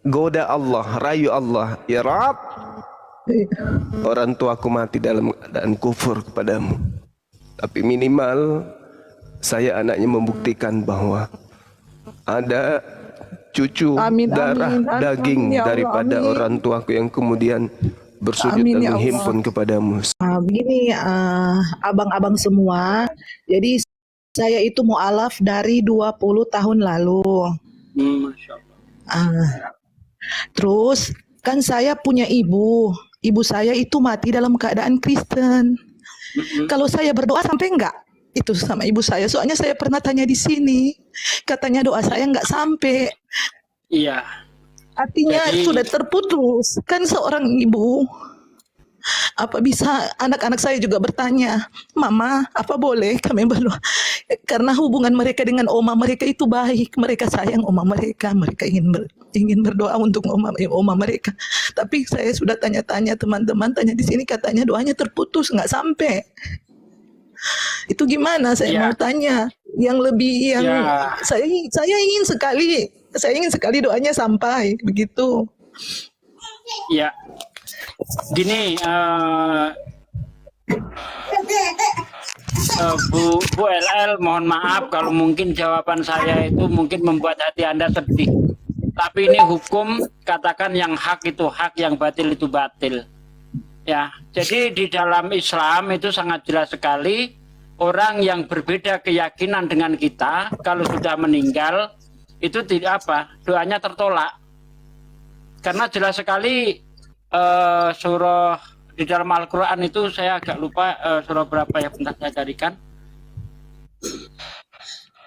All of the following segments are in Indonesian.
goda Allah, rayu Allah, ya Rab, orang tuaku mati dalam keadaan kufur kepadamu, tapi minimal saya anaknya membuktikan bahwa ada cucu Amin, darah amin, daging amin, ya Allah, daripada amin. orang tuaku yang kemudian bersujud Amin, dan ya Allah. menghimpun kepadamu. Begini, abang-abang semua, jadi saya itu mu'alaf dari 20 tahun lalu. Masya Allah. Terus kan saya punya ibu saya itu mati dalam keadaan Kristen. Kalau saya berdoa sampai enggak itu sama ibu saya, soalnya saya pernah tanya di sini, katanya doa saya enggak sampai. Iya. Artinya Jadi- sudah terputus. Kan seorang ibu, apa bisa anak-anak saya juga bertanya, Mama, apa boleh kami berdoa? Karena hubungan mereka dengan oma mereka itu baik, mereka sayang oma mereka, mereka ingin berdoa untuk oma mereka. Tapi saya sudah tanya-tanya teman-teman, tanya di sini katanya doanya terputus, nggak sampai. Itu gimana? Saya Ya. mau tanya yang lebih yang Ya. saya ingin sekali doanya sampai begitu. Ya, gini, Bu LL, mohon maaf kalau mungkin jawaban saya itu mungkin membuat hati Anda sedih. Tapi ini hukum, katakan yang hak itu hak, yang batil itu batil. Ya, jadi di dalam Islam itu sangat jelas sekali, orang yang berbeda keyakinan dengan kita kalau sudah meninggal itu tidak apa, doanya tertolak. Karena jelas sekali surah di dalam Al-Quran itu, saya agak lupa surah berapa ya, bentar saya carikan.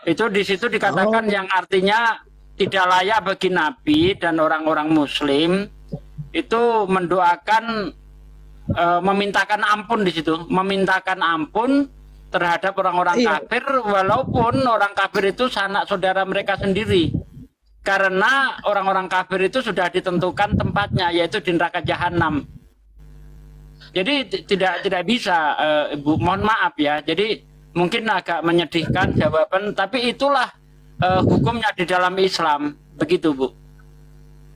Itu di situ dikatakan yang artinya tidak layak bagi Nabi dan orang-orang Muslim itu mendoakan, memintakan ampun di situ, memintakan ampun terhadap orang-orang kafir, walaupun orang kafir itu sanak saudara mereka sendiri. Karena orang-orang kafir itu sudah ditentukan tempatnya, yaitu di neraka jahanam. Jadi tidak bisa, Ibu, mohon maaf ya. Jadi mungkin agak menyedihkan jawaban, tapi itulah hukumnya di dalam Islam, begitu, Bu.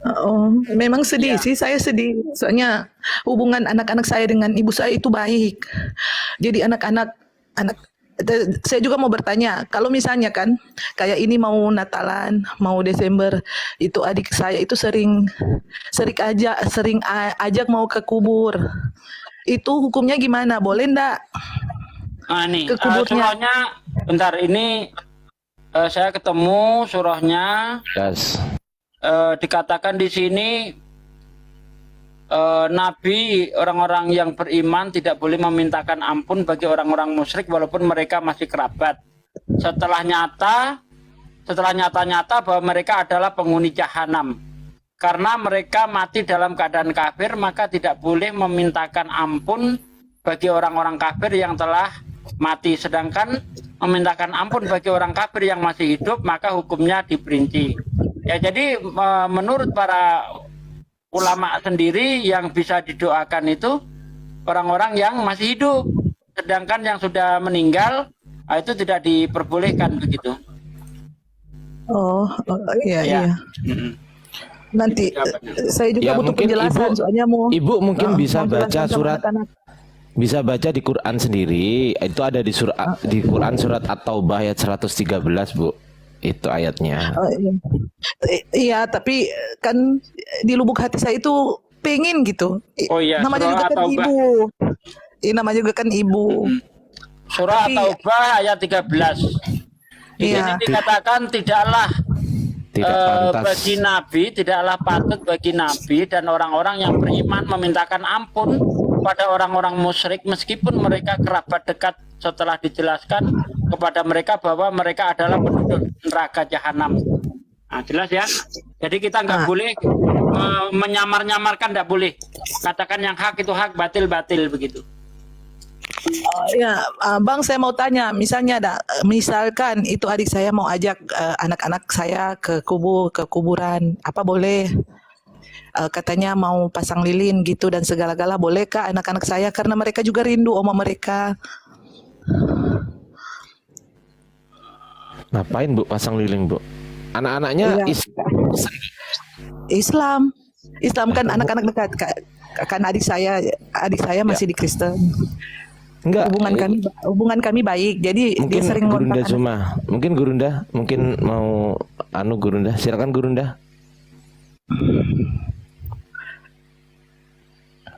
Oh, memang sedih Ya. sih, saya sedih. Soalnya hubungan anak-anak saya dengan ibu saya itu baik. Jadi saya juga mau bertanya, kalau misalnya kan kayak ini mau Natalan, mau Desember, itu adik saya itu sering ajak mau ke kubur. Itu hukumnya gimana? Boleh ndak? Nah, nih, Ke kuburnya. surahnya, bentar, ini saya ketemu surahnya. Yes. Dikatakan di sini Nabi, orang-orang yang beriman tidak boleh memintakan ampun bagi orang-orang musyrik walaupun mereka masih kerabat. Setelah nyata-nyata bahwa mereka adalah penghuni jahanam. Karena mereka mati dalam keadaan kafir, maka tidak boleh memintakan ampun bagi orang-orang kafir yang telah mati. Sedangkan memintakan ampun bagi orang kafir yang masih hidup, maka hukumnya diperinci. Ya, jadi menurut para ulama sendiri yang bisa didoakan itu orang-orang yang masih hidup, sedangkan yang sudah meninggal itu tidak diperbolehkan, begitu. Oh, iya, Ya. iya. Nanti saya juga Ya, butuh mungkin penjelasan, Ibu- soalnya Ibu mungkin bisa mau baca jelaskan sama surat, anak-anak. bisa baca di Quran sendiri. Itu ada di Quran surat At-Taubah ayat 113, Bu. Itu ayatnya. Oh, iya. Iya, tapi kan di lubuk hati saya itu pengen gitu. Oh iya, Namanya surah juga kan At-Taubah. ibu. Namanya juga kan ibu. Surah Tapi- At-Taubah ayat 13. Di Iya. sini dikatakan tidaklah Tidak pantas. bagi Nabi, tidaklah patut bagi Nabi dan orang-orang yang beriman memintakan ampun pada orang-orang musyrik meskipun mereka kerabat dekat, setelah dijelaskan kepada mereka bahwa mereka adalah penduduk neraka jahanam. Nah, jelas ya. Jadi kita nggak boleh menyamar-nyamarkan, nggak boleh. Katakan yang hak itu hak, batil begitu. Ya, Bang, saya mau tanya, misalkan itu adik saya mau ajak anak-anak saya ke kuburan, apa boleh? Katanya mau pasang lilin gitu dan segala-gala, bolehkah anak-anak saya, karena mereka juga rindu oma mereka. Ngapain, Bu, pasang lilin, Bu? Anak-anaknya Iya. Islam. Islam kan anak-anak dekat kan adik saya masih di Kristen. Enggak. Hubungan kami baik. Jadi dia Mungkin sering Gurunda ngontak. cuma. Mungkin Gurunda, mungkin mau Gurunda. Silakan Gurunda.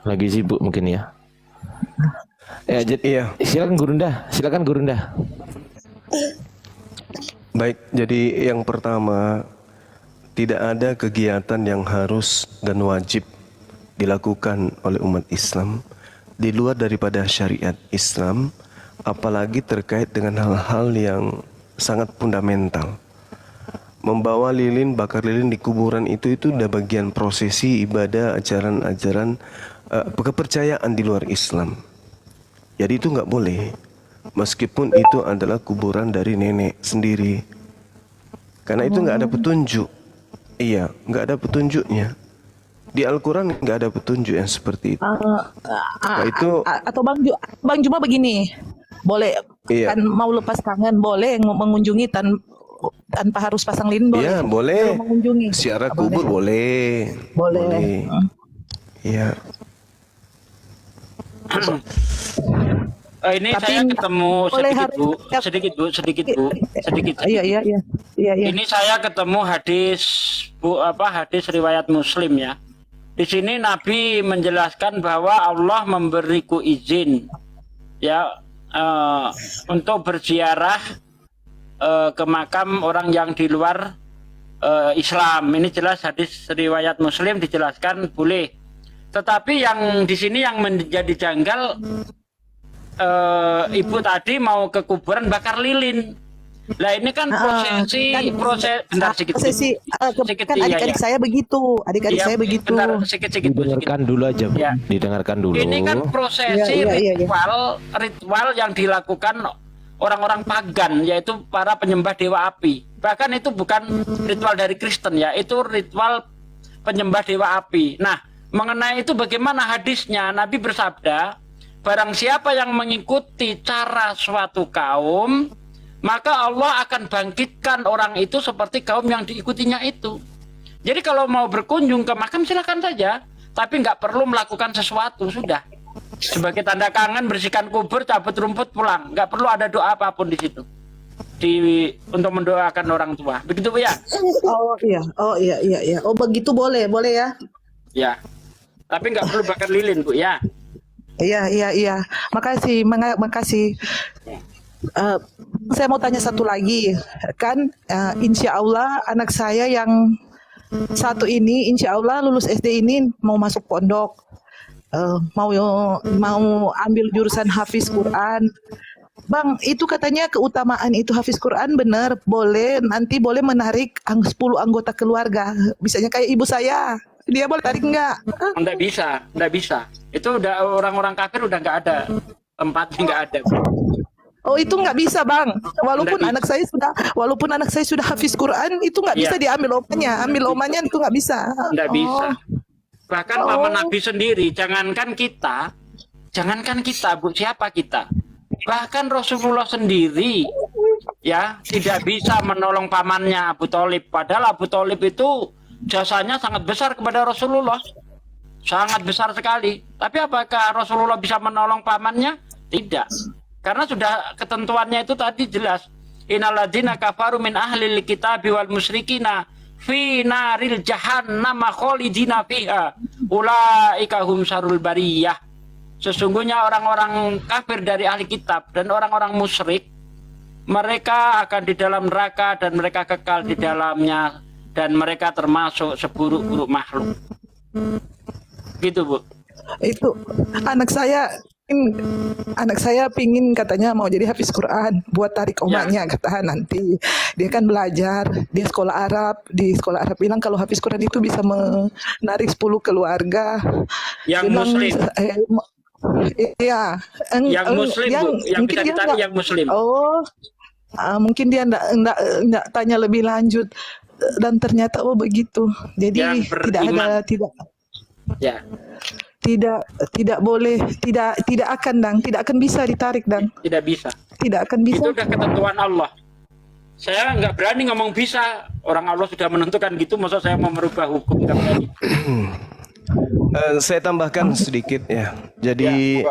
Lagi sibuk mungkin ya. Ya, Iya. Silakan Gurunda. Baik, jadi yang pertama, tidak ada kegiatan yang harus dan wajib dilakukan oleh umat Islam di luar daripada syariat Islam, apalagi terkait dengan hal-hal yang sangat fundamental. Membawa lilin, bakar lilin di kuburan itu udah bagian prosesi ibadah, ajaran-ajaran kepercayaan di luar Islam. Jadi itu nggak boleh, meskipun itu adalah kuburan dari nenek sendiri, karena itu nggak ada petunjuk. Iya, nggak ada petunjuknya. Di Al-Quran nggak ada petunjuk yang seperti itu. Nah, itu Atau Bang Juma begini, boleh Iya. kan mau lepas kangen boleh mengunjungi tanpa harus pasang lilin boleh. Iya, boleh. Kalau mengunjungi. Ziarah kubur boleh. Boleh. Iya. Ini Tapi saya ketemu boleh sedikit Bu. Iya. Ini saya ketemu hadis hadis riwayat Muslim ya. Di sini Nabi menjelaskan bahwa Allah memberiku izin ya untuk berziarah ke makam orang yang di luar Islam. Ini jelas hadis riwayat Muslim dijelaskan boleh. Tetapi yang di sini yang menjadi janggal, ibu tadi mau ke kuburan bakar lilin. Lah ini kan prosesi kan adik-adik saya begitu, saya begitu. Bentar, sedikit Bu. Didengarkan dulu aja, Bu. Ya. Didengarkan dulu. Ini kan prosesi Iya. ritual yang dilakukan orang-orang pagan, yaitu para penyembah dewa api. Bahkan itu bukan ritual dari Kristen ya, itu ritual penyembah dewa api. Nah, mengenai itu bagaimana hadisnya? Nabi bersabda, barang siapa yang mengikuti cara suatu kaum, maka Allah akan bangkitkan orang itu seperti kaum yang diikutinya itu. Jadi kalau mau berkunjung ke makam silakan saja, tapi nggak perlu melakukan sesuatu, sudah. Sebagai tanda kangen bersihkan kubur, cabut rumput, pulang. Nggak perlu ada doa apapun di situ. Untuk mendoakan orang tua. Begitu Bu ya? Oh iya. Oh begitu boleh ya. Ya. Tapi nggak perlu bakar lilin Bu ya. Iya. Makasih. Saya mau tanya satu lagi, kan insya Allah anak saya yang satu ini insya Allah lulus SD ini mau masuk pondok, mau ambil jurusan hafiz Quran. Bang, itu katanya keutamaan itu hafiz Quran benar, nanti boleh menarik 10 anggota keluarga, misalnya kayak ibu saya, dia boleh tarik nggak? Nggak bisa. Itu udah orang-orang kafir udah nggak ada tempatnya, nggak ada. Oh itu nggak bisa Bang, walaupun Nggak anak saya sudah hafiz Quran itu nggak bisa diambil omanya itu nggak bisa. Nggak bisa. Bahkan paman Nabi sendiri, jangankan kita Bu, siapa kita? Bahkan Rasulullah sendiri ya tidak bisa menolong pamannya Abu Thalib. Padahal Abu Thalib itu jasanya sangat besar kepada Rasulullah, sangat besar sekali. Tapi apakah Rasulullah bisa menolong pamannya? Tidak. Karena sudah ketentuannya itu tadi jelas. Innalladzina kafaru min ahlil kitabi wal musyrikina fi naril jahannam khalidina fiha ulaika hum syarrul bariyah. Sesungguhnya orang-orang kafir dari ahli kitab dan orang-orang musyrik, mereka akan di dalam neraka dan mereka kekal di dalamnya, dan mereka termasuk seburuk-buruk makhluk. Gitu Bu. Itu anak saya pingin katanya mau jadi hafiz Quran buat tarik omanya, kata nanti dia kan belajar dia di sekolah Arab bilang kalau hafiz Quran itu bisa menarik 10 keluarga yang muslim. Iya, yang muslim Bu, yang bisa ditarik yang muslim. Mungkin dia enggak tanya lebih lanjut dan ternyata begitu. Jadi tidak boleh, tidak akan bisa ditarik, Dang. Tidak bisa. Tidak akan bisa. Itu udah ketentuan Allah. saya nggak berani ngomong bisa. Orang Allah sudah menentukan gitu, masa saya mau merubah hukum, nggak berani. Saya tambahkan sedikit ya. Jadi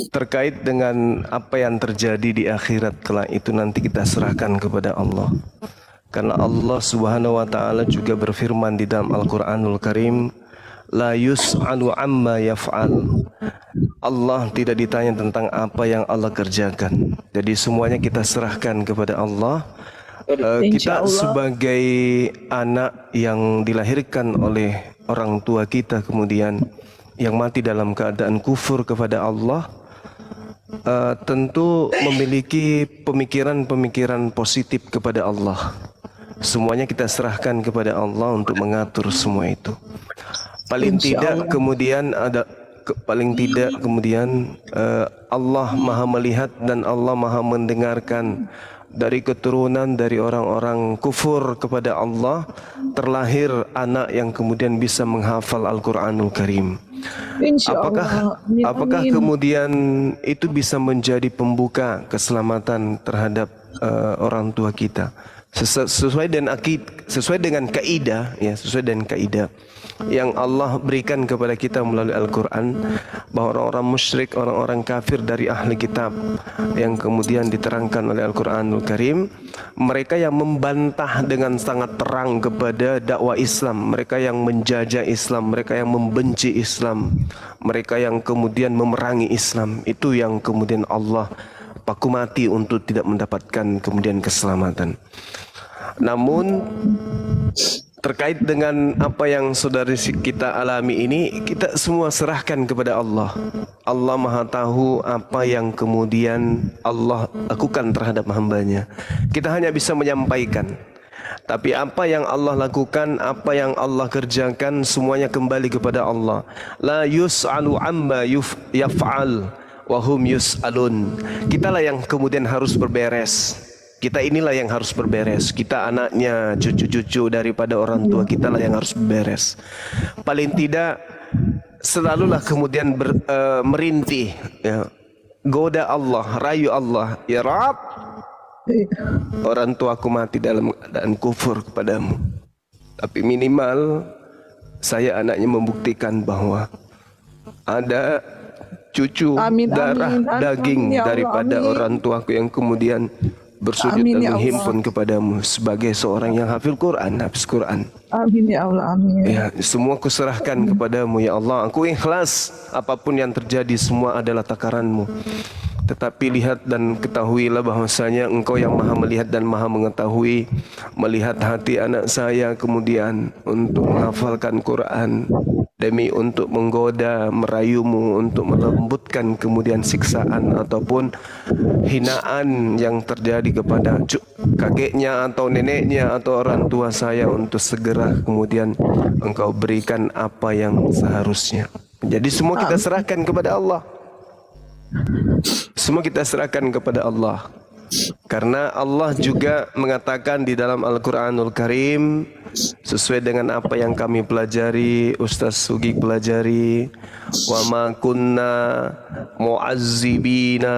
terkait dengan apa yang terjadi di akhirat kelak itu nanti kita serahkan kepada Allah. Karena Allah Subhanahu wa taala juga berfirman di dalam Al-Qur'anul Karim, la yus'alu amma yaf'al. Allah tidak ditanya tentang apa yang Allah kerjakan. Jadi semuanya kita serahkan kepada Allah. Kita sebagai anak yang dilahirkan oleh orang tua kita kemudian yang mati dalam keadaan kufur kepada Allah, tentu memiliki pemikiran-pemikiran positif kepada Allah. Semuanya kita serahkan kepada Allah untuk mengatur semua itu. Paling tidak kemudian Allah Maha melihat dan Allah Maha mendengarkan. Dari keturunan dari orang-orang kufur kepada Allah terlahir anak yang kemudian bisa menghafal Al-Qur'anul Karim. Apakah kemudian itu bisa menjadi pembuka keselamatan terhadap orang tua kita? Sesuai dengan kaidah yang Allah berikan kepada kita melalui Al-Quran, bahwa orang-orang musyrik, orang-orang kafir dari ahli kitab yang kemudian diterangkan oleh Al-Quranul Karim, mereka yang membantah dengan sangat terang kepada dakwah Islam, mereka yang menjajah Islam, mereka yang membenci Islam, mereka yang kemudian memerangi Islam, itu yang kemudian Allah paku mati untuk tidak mendapatkan kemudian keselamatan. Namun terkait dengan apa yang saudari kita alami ini, kita semua serahkan kepada Allah. Allah Maha tahu apa yang kemudian Allah lakukan terhadap hambanya. Kita hanya bisa menyampaikan. Tapi apa yang Allah lakukan, apa yang Allah kerjakan, semuanya kembali kepada Allah. La yus'alu amma yaf'al wa hum yus'alun. Kitalah yang kemudian harus berberes. Kita inilah yang harus berberes. Kita anaknya, cucu-cucu daripada orang tua kita lah yang harus berberes. Paling tidak selalulah kemudian merintih, ya, goda Allah, rayu Allah, ya Rabb, orang tuaku mati dalam keadaan kufur kepadamu. Tapi minimal saya anaknya membuktikan bahwa ada cucu darah daging daripada orang tuaku yang kemudian bersujud dan menghimpun kepadamu sebagai seorang yang hafil Quran, hafiz Quran. Amin ya Allah, amin. Ya, semua kuserahkan kepadamu ya Allah. Aku ikhlas, apapun yang terjadi semua adalah takaranmu. Tetapi lihat dan ketahuilah bahwasanya Engkau yang maha melihat dan maha mengetahui. Melihat hati anak saya kemudian untuk menghafalkan Quran, demi untuk menggoda, merayumu, untuk melembutkan kemudian siksaan ataupun hinaan yang terjadi kepada kakeknya atau neneknya atau orang tua saya, untuk segera kemudian Engkau berikan apa yang seharusnya. Jadi semua kita serahkan kepada Allah. Semua kita serahkan kepada Allah. Karena Allah juga mengatakan di dalam Al-Quranul Karim, sesuai dengan apa yang kami pelajari, Ustaz Sugi pelajari, wa ma kunna mu'azzibina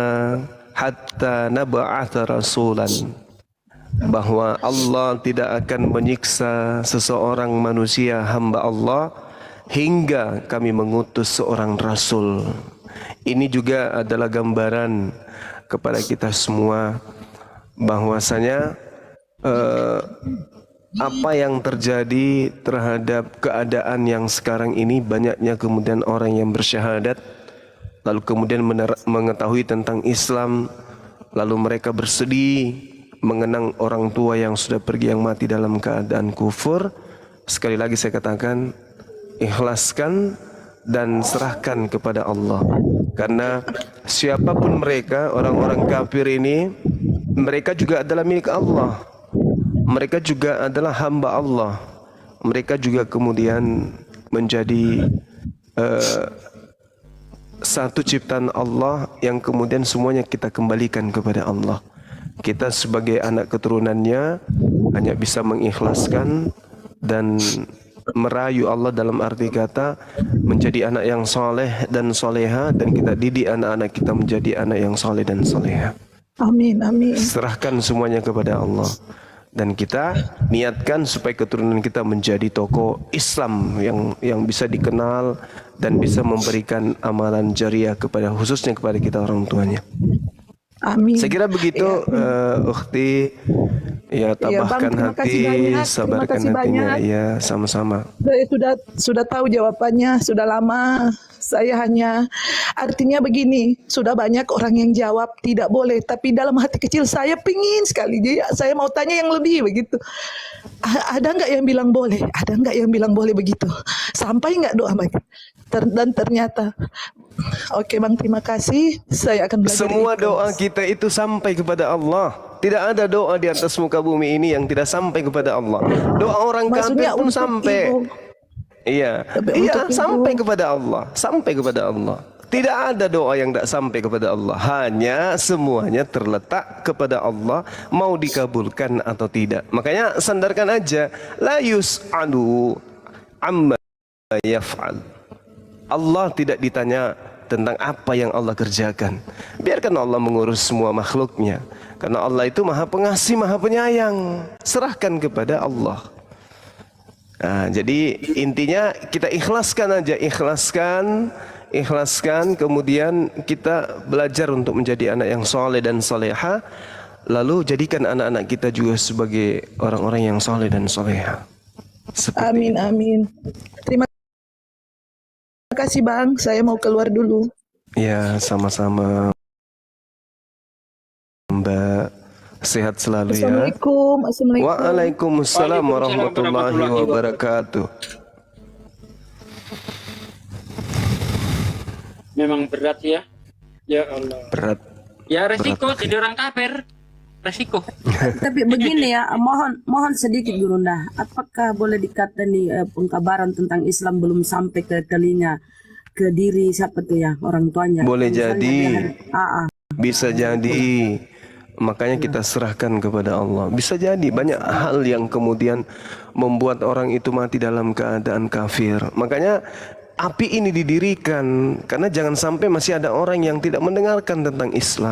hatta nab'atha rasulan, bahwa Allah tidak akan menyiksa seseorang manusia hamba Allah hingga kami mengutus seorang rasul. Ini juga adalah gambaran kepada kita semua bahwasanya apa yang terjadi terhadap keadaan yang sekarang ini, banyaknya kemudian orang yang bersyahadat lalu kemudian mengetahui tentang Islam, lalu mereka bersedih mengenang orang tua yang sudah pergi, yang mati dalam keadaan kufur. Sekali lagi saya katakan, ikhlaskan dan serahkan kepada Allah. Karena siapapun mereka, orang-orang kafir ini, mereka juga adalah milik Allah. Mereka juga adalah hamba Allah. Mereka juga kemudian menjadi satu ciptaan Allah yang kemudian semuanya kita kembalikan kepada Allah. Kita sebagai anak keturunannya hanya bisa mengikhlaskan dan merayu Allah, dalam arti kata menjadi anak yang soleh dan soleha, dan kita didik anak-anak kita menjadi anak yang soleh dan soleha. Amin, amin. Serahkan semuanya kepada Allah. Dan kita niatkan supaya keturunan kita menjadi tokoh Islam yang bisa dikenal dan bisa memberikan amalan jariah kepada khususnya kepada kita orang tuanya. Amin. Saya kira begitu, Ukhti. Ya, tabahkan terima hati, kasih banyak. sabarkan Terima kasih hatinya. banyak. Ya, sama-sama. Saya sudah tahu jawabannya, sudah lama. Saya hanya artinya begini, sudah banyak orang yang jawab tidak boleh, tapi dalam hati kecil saya pingin sekali. Jadi saya mau tanya yang lebih begitu. Ada nggak yang bilang boleh? Ada nggak yang bilang boleh begitu? Sampai nggak doa begitu? Dan ternyata, oke Bang, terima kasih. Saya akan belajar. Semua ikhlas. doa kita itu sampai kepada Allah. Tidak ada doa di atas muka bumi ini yang tidak sampai kepada Allah. Doa orang kafir Maksudnya pun untuk sampai. ibu. Iya, Tapi iya, untuk ibu. sampai kepada Allah, sampai kepada Allah. Tidak ada doa yang tidak sampai kepada Allah. Hanya semuanya terletak kepada Allah, mau dikabulkan atau tidak. Makanya sandarkan aja, la yus'alu amma yaf'al. Allah tidak ditanya tentang apa yang Allah kerjakan. Biarkan Allah mengurus semua makhluknya. Karena Allah itu maha pengasih, maha penyayang. Serahkan kepada Allah. Nah, jadi intinya kita ikhlaskan aja, ikhlaskan, kemudian kita belajar untuk menjadi anak yang soleh dan soleha, lalu jadikan anak-anak kita juga sebagai orang-orang yang soleh dan soleha. Amin, amin. Terima kasih Bang, saya mau keluar dulu. Ya, sama-sama Mbak. Sehat selalu ya. Assalamualaikum. Assalamualaikum. Waalaikumsalam warahmatullahi wabarakatuh. Memang berat ya. Ya Allah. Berat. Ya resiko jadi orang kafir. Resiko. Tapi begini ya, mohon sedikit Gurunda. Apakah boleh dikata nih pengkabaran tentang Islam belum sampai ke telinga, ke diri siapa tuh ya orang tuanya? Boleh Misalnya jadi. dia- Bisa jadi. Makanya kita serahkan kepada Allah. Bisa jadi banyak hal yang kemudian membuat orang itu mati dalam keadaan kafir. Makanya api ini didirikan karena jangan sampai masih ada orang yang tidak mendengarkan tentang Islam.